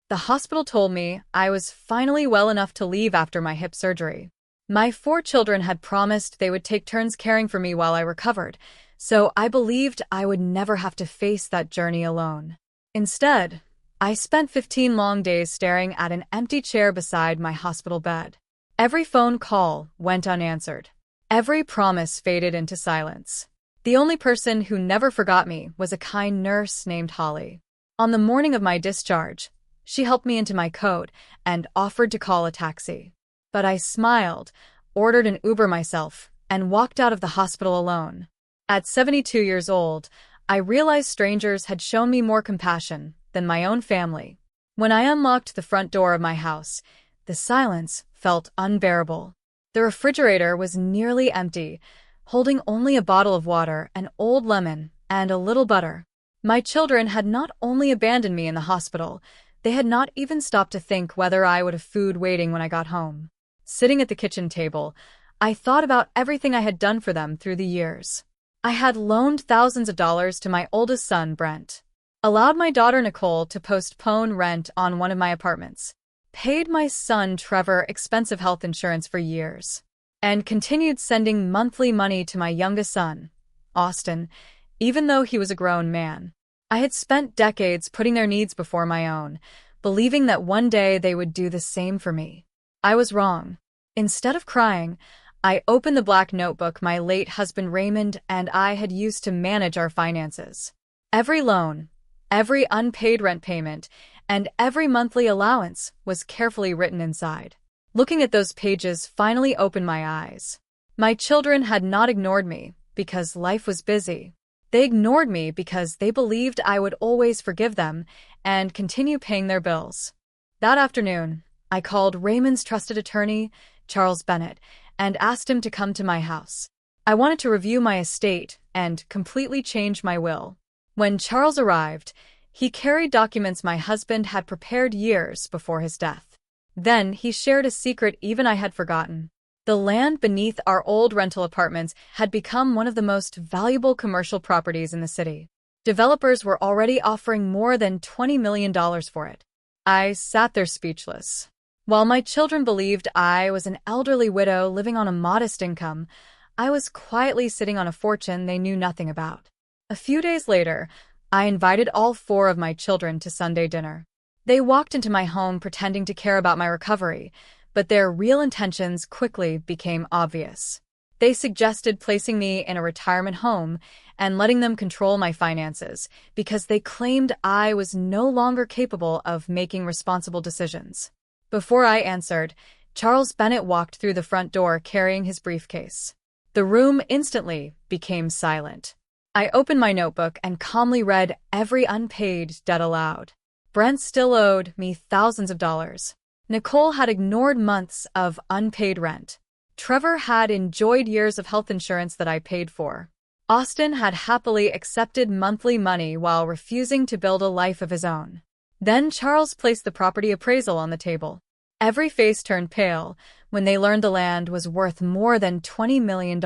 The hospital told me I was finally well enough to leave after my hip surgery. My 4 children had promised they would take turns caring for me while I recovered, so I believed I would never have to face that journey alone. Instead, I spent 15 long days staring at an empty chair beside my hospital bed. Every phone call went unanswered. Every promise faded into silence. The only person who never forgot me was a kind nurse named Holly. On the morning of my discharge, she helped me into my coat and offered to call a taxi. But I smiled, ordered an Uber myself, and walked out of the hospital alone. At 72 years old, I realized strangers had shown me more compassion than my own family. When I unlocked the front door of my house, the silence felt unbearable. The refrigerator was nearly empty, holding only a bottle of water, an old lemon, and a little butter. My children had not only abandoned me in the hospital, they had not even stopped to think whether I would have food waiting when I got home. Sitting at the kitchen table, I thought about everything I had done for them through the years. I had loaned thousands of dollars to my oldest son, Brent, allowed my daughter Nicole to postpone rent on one of my apartments, paid my son Trevor expensive health insurance for years, and continued sending monthly money to my youngest son, Austin, even though he was a grown man. I had spent decades putting their needs before my own, believing that one day they would do the same for me. I was wrong. Instead of crying, I opened the black notebook my late husband Raymond and I had used to manage our finances. Every loan, every unpaid rent payment, and every monthly allowance was carefully written inside. Looking at those pages finally opened my eyes. My children had not ignored me because life was busy. They ignored me because they believed I would always forgive them and continue paying their bills. That afternoon, I called Raymond's trusted attorney, Charles Bennett, and asked him to come to my house. I wanted to review my estate and completely change my will. When Charles arrived, he carried documents my husband had prepared years before his death. Then he shared a secret even I had forgotten. The land beneath our old rental apartments had become one of the most valuable commercial properties in the city. Developers were already offering more than $20 million for it. I sat there speechless. While my children believed I was an elderly widow living on a modest income, I was quietly sitting on a fortune they knew nothing about. A few days later, I invited all 4 of my children to Sunday dinner. They walked into my home pretending to care about my recovery, but their real intentions quickly became obvious. They suggested placing me in a retirement home and letting them control my finances because they claimed I was no longer capable of making responsible decisions. Before I answered, Charles Bennett walked through the front door carrying his briefcase. The room instantly became silent. I opened my notebook and calmly read every unpaid debt aloud. Brent still owed me thousands of dollars. Nicole had ignored months of unpaid rent. Trevor had enjoyed years of health insurance that I paid for. Austin had happily accepted monthly money while refusing to build a life of his own. Then Charles placed the property appraisal on the table. Every face turned pale when they learned the land was worth more than $20 million.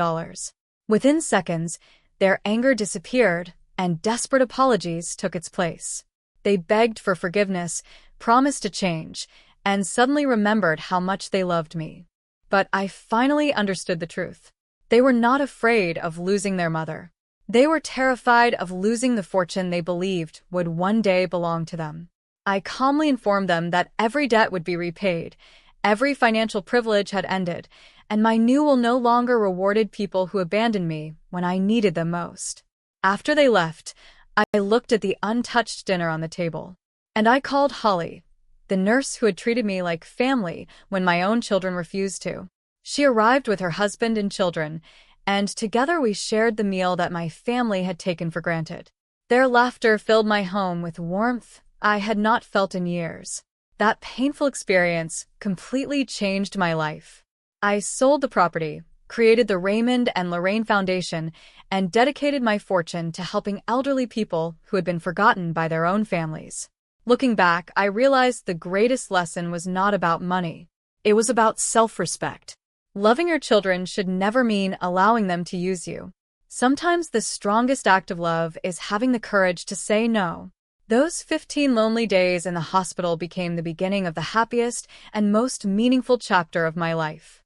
Within seconds, their anger disappeared and desperate apologies took its place. They begged for forgiveness, promised to change, and suddenly remembered how much they loved me. But I finally understood the truth. They were not afraid of losing their mother. They were terrified of losing the fortune they believed would one day belong to them. I calmly informed them that every debt would be repaid, every financial privilege had ended, and my new will no longer rewarded people who abandoned me when I needed them most. After they left, I looked at the untouched dinner on the table, and I called Holly, the nurse who had treated me like family when my own children refused to. She arrived with her husband and children, and together we shared the meal that my family had taken for granted. Their laughter filled my home with warmth I had not felt in years. That painful experience completely changed my life. I sold the property, created the Raymond and Lorraine Foundation, and dedicated my fortune to helping elderly people who had been forgotten by their own families. Looking back, I realized the greatest lesson was not about money. It was about self-respect. Loving your children should never mean allowing them to use you. Sometimes the strongest act of love is having the courage to say no. Those 15 lonely days in the hospital became the beginning of the happiest and most meaningful chapter of my life.